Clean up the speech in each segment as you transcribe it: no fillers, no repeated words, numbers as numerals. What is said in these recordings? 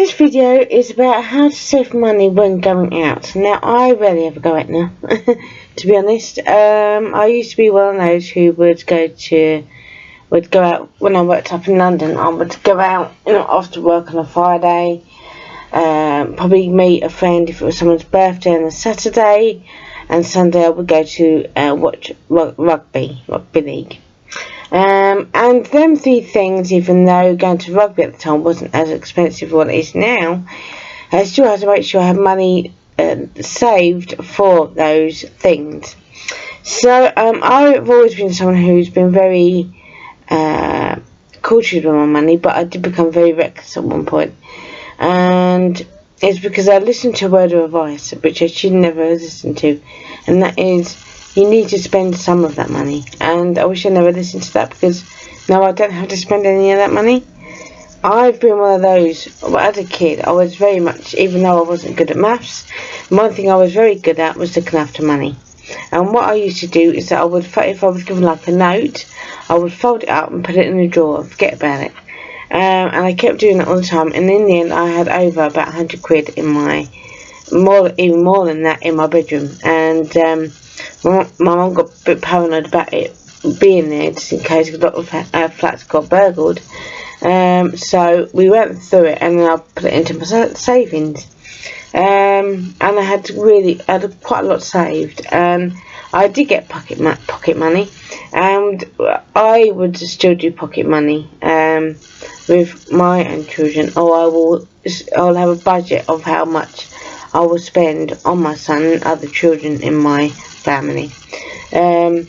This video is about how to save money when going out. Now, I rarely ever go out now, to be honest. I used to be one of those who would go out when I worked up in London. I would go out, after work on a Friday, probably meet a friend if it was someone's birthday on a Saturday, and Sunday I would go to watch rugby league. And them three things, even though going to rugby at the time wasn't as expensive as what it is now, I still had to make sure I had money saved for those things. So I've always been someone who's been very cautious with my money, but I did become very reckless at one point. And it's because I listened to a word of advice, which I should never have listened to, and that is, you need to spend some of that money. And I wish I never listened to that, because now I don't have to spend any of that money. I've been one of those, as a kid, I was very much, even though I wasn't good at maths, one thing I was very good at was looking after money. And what I used to do is that if I was given like a note, I would fold it up and put it in a drawer and forget about it. And I kept doing that all the time, and in the end I had over about 100 quid in even more than that in my bedroom. And my mum got a bit paranoid about it being there, just in case a lot of flats got burgled. So we went through it, and then I put it into my savings. And I had quite a lot saved. And I did get pocket money, and I would still do pocket money with my own children, or I'll have a budget of how much I will spend on my son and other children in my family. And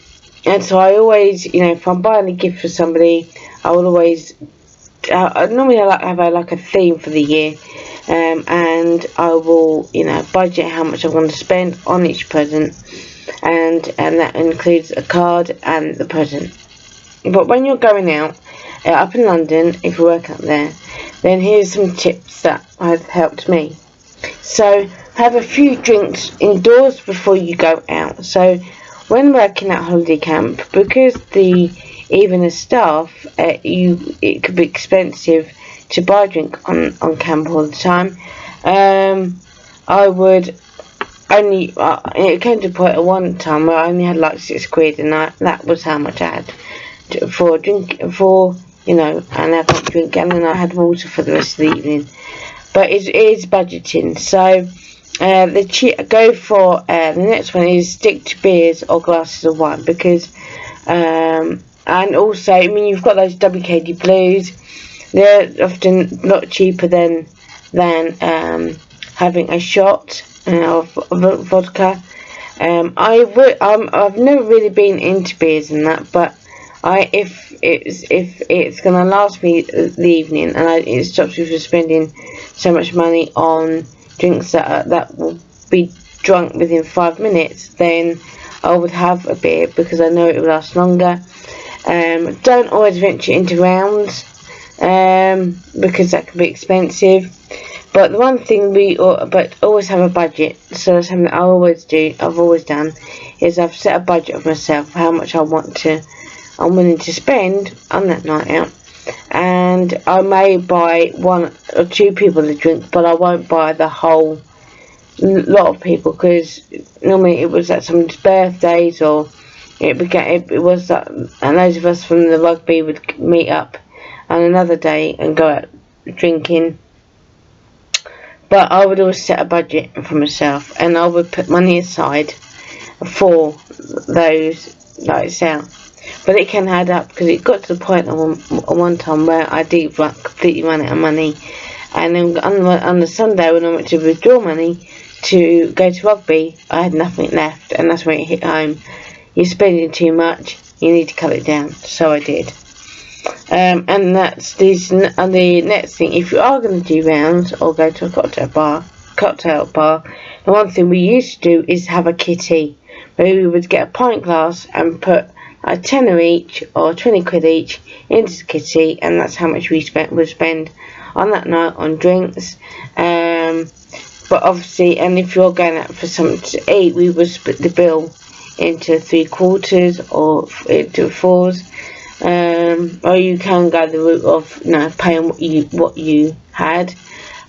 so I always, if I'm buying a gift for somebody, I will always normally have a theme for the year, and I will budget how much I'm going to spend on each present, and that includes a card and the present. But when you're going out up in London, if you work up there, then here's some tips that have helped me. So have a few drinks indoors before you go out. So when working at holiday camp, because even as staff, it could be expensive to buy a drink on camp all the time. I would only it came to a point at one time where I only had like 6 quid, and that was how much I had for a drink, and I had drink, and then I had water for the rest of the evening. But it is budgeting. So go for the next one is stick to beers or glasses of wine, because and also, you've got those WKD Blues. They're often a lot cheaper than having a shot of vodka. I've never really been into beers and that, but if it's gonna last me the evening, and it stops me from spending so much money on drinks that will be drunk within 5 minutes, then I would have a beer, because I know it will last longer. Don't always venture into rounds, because that can be expensive. But the one thing but always have a budget. So that's something I always do. I've always done is I've set a budget of myself for how much I'm willing to spend on that night out. And I may buy 1 or 2 people a drink, but I won't buy the whole lot of people, because normally it was at someone's birthdays, or it was that, and those of us from the rugby would meet up on another day and go out drinking. But I would always set a budget for myself, and I would put money aside for those nights out. But it can add up, because it got to the point at one time where I did completely run out of money. And then on the Sunday, when I went to withdraw money to go to rugby, I had nothing left, and that's when it hit home. You're spending too much, you need to cut it down. So I did. And that's the next thing. If you are going to do rounds or go to a cocktail bar, the one thing we used to do is have a kitty, where we would get a pint glass and put a tenner each or 20 quid each into the kitty, and that's how much we would spend on that night on drinks. But obviously, and if you're going out for something to eat, we would split the bill into 3/4 or into 4s. Or you can go the route of paying what you had.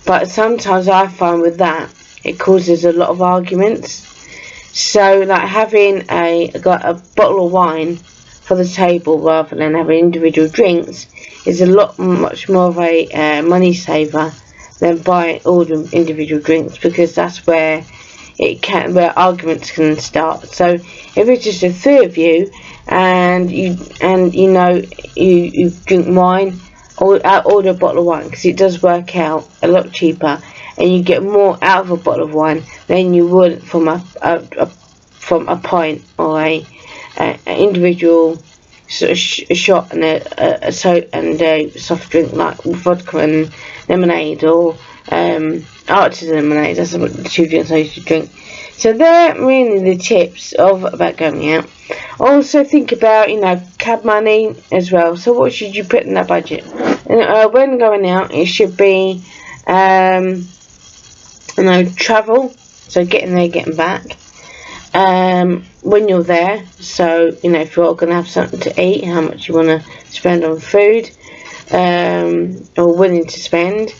but sometimes I find with that it causes a lot of arguments. So like having a bottle of wine for the table rather than having individual drinks is much more of a money saver than buying all the individual drinks, because that's where arguments can start. So if it's just the three of you and you drink wine, order a bottle of wine, because it does work out a lot cheaper and you get more out of a bottle of wine than you would from a pint or a individual sort of shot and a soft drink like vodka and lemonade, or artisan lemonade. That's what the two drinks I used to drink. So they're really the tips about going out. Also think about cab money as well. So what should you put in that budget? And when going out, it should be travel, so getting there, getting back. When you're there, so if you're going to have something to eat, how much you want to spend on food, or willing to spend.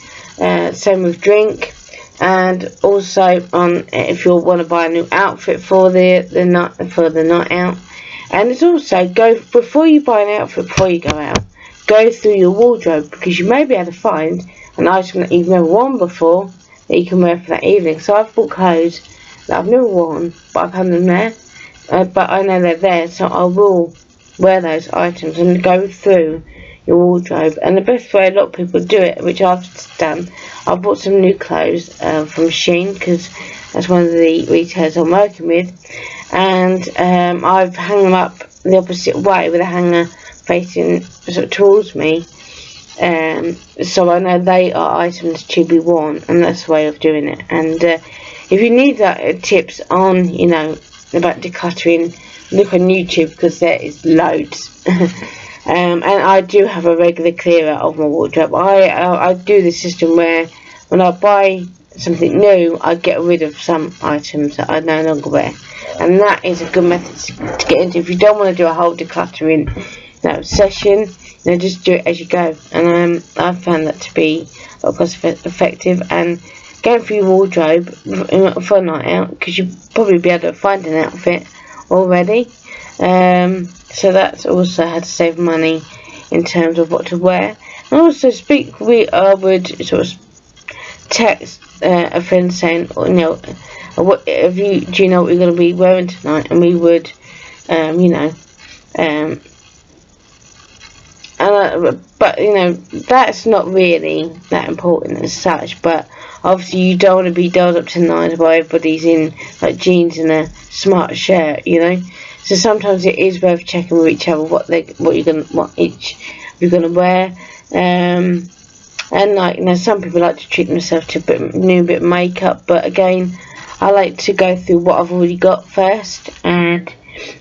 Same with drink, and also on if you want to buy a new outfit for the night out. And it's also before you buy an outfit, before you go out, go through your wardrobe, because you may be able to find an item that you've never worn before that you can wear for that evening. So I've bought clothes that I've never worn, but I've had them there, but I know they're there, so I will wear those items and go through your wardrobe. And the best way a lot of people do it, which I've done, I've bought some new clothes from Shein, because that's one of the retailers I'm working with, and I've hung them up the opposite way with a hanger facing sort of towards me, so I know they are items to be worn, and that's the way of doing it. And if you need tips on about decluttering, look on YouTube, because there is loads. And I do have a regular clearer of my wardrobe. I do the system where when I buy something new, I get rid of some items that I no longer wear, and that is a good method to get into. If you don't want to do a whole decluttering session, just do it as you go. And I've found that to be cost effective. And going through your wardrobe for a night out, because you'll probably be able to find an outfit already. So that's also how to save money in terms of what to wear. And also I would sort of text a friend saying, do you know what you're going to be wearing tonight? And we would, but that's not really that important as such. But obviously you don't want to be dolled up to 9 while everybody's in like jeans and a smart shirt, So sometimes it is worth checking with each other what each you're gonna wear. And some people like to treat themselves to a new bit of makeup, but again, I like to go through what I've already got first, and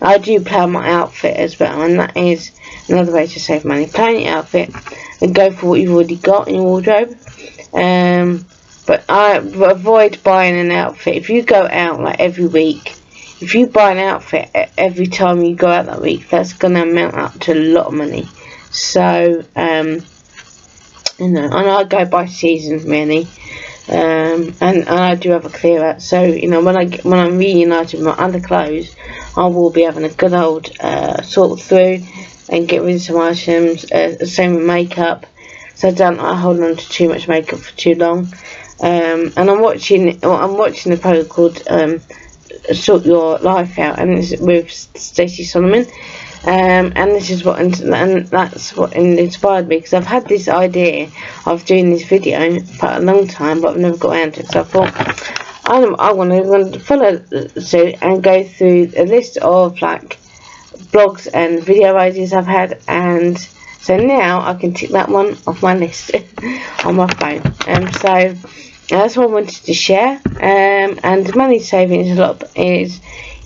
I do plan my outfit as well, and that is another way to save money. Plan your outfit and go for what you've already got in your wardrobe. But I avoid buying an outfit. If you go out like every week, if you buy an outfit every time you go out that week, that's going to amount up to a lot of money. So, and I go by seasons really, and I do have a clear out. So, when I'm reunited with my underclothes, I will be having a good old sort through and get rid of some items. Same with makeup, so I don't like holding on to too much makeup for too long. And I'm watching a program called Sort Your Life Out, and it's with Stacey Solomon, and this is that's what inspired me, because I've had this idea of doing this video for a long time, but I've never got around to it. So I thought I want to follow suit and go through a list of like blogs and video ideas I've had, and so now I can tick that one off my list on my phone. So that's what I wanted to share. And money saving is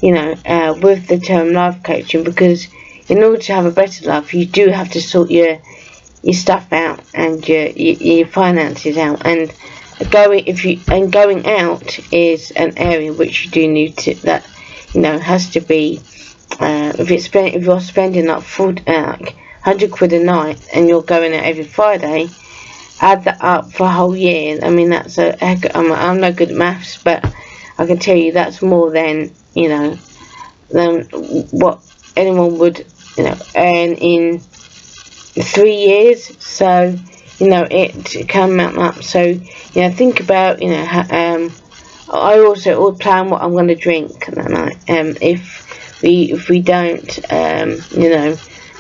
with the term life coaching, because in order to have a better life, you do have to sort your stuff out and your finances out. And going out is an area which you do need to, that has to be. If you're spending like 100 quid a night and you're going out every Friday, add that up for a whole year, I mean, that's a heck. I'm no good at maths, but I can tell you that's more than, you know, than what anyone would, you know, earn in 3 years. So, you know, it can mount up. So, you know, think about, you know, I also always plan what I'm going to drink that night. If we don't, you know,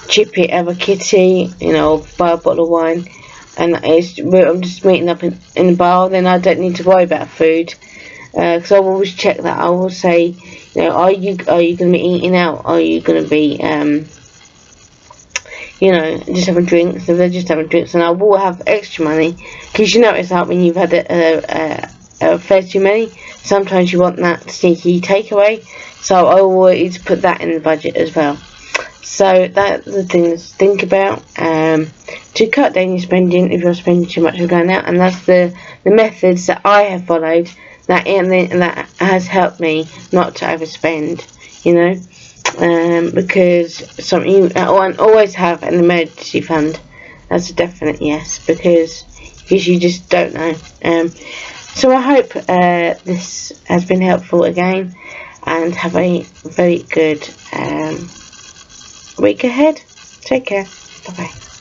chip it, have a kitty, you know, buy a bottle of wine, and I'm just meeting up in the bar, then I don't need to worry about food. Because I will always check that. I will say, you know, are you going to be eating out? Are you going to be, you know, just having drinks? If they're just having drinks, and I will have extra money, because you notice that when you've had a fair too many, sometimes you want that sneaky takeaway. So I always put that in the budget as well. So that's the things to think about, to cut down your spending if you're spending too much on going out, and that's the methods that I have followed that has helped me not to overspend, you know, because something you always have an emergency fund. That's a definite yes, because you just don't know. So I hope this has been helpful again, and have a very good week ahead. Take care. Bye bye.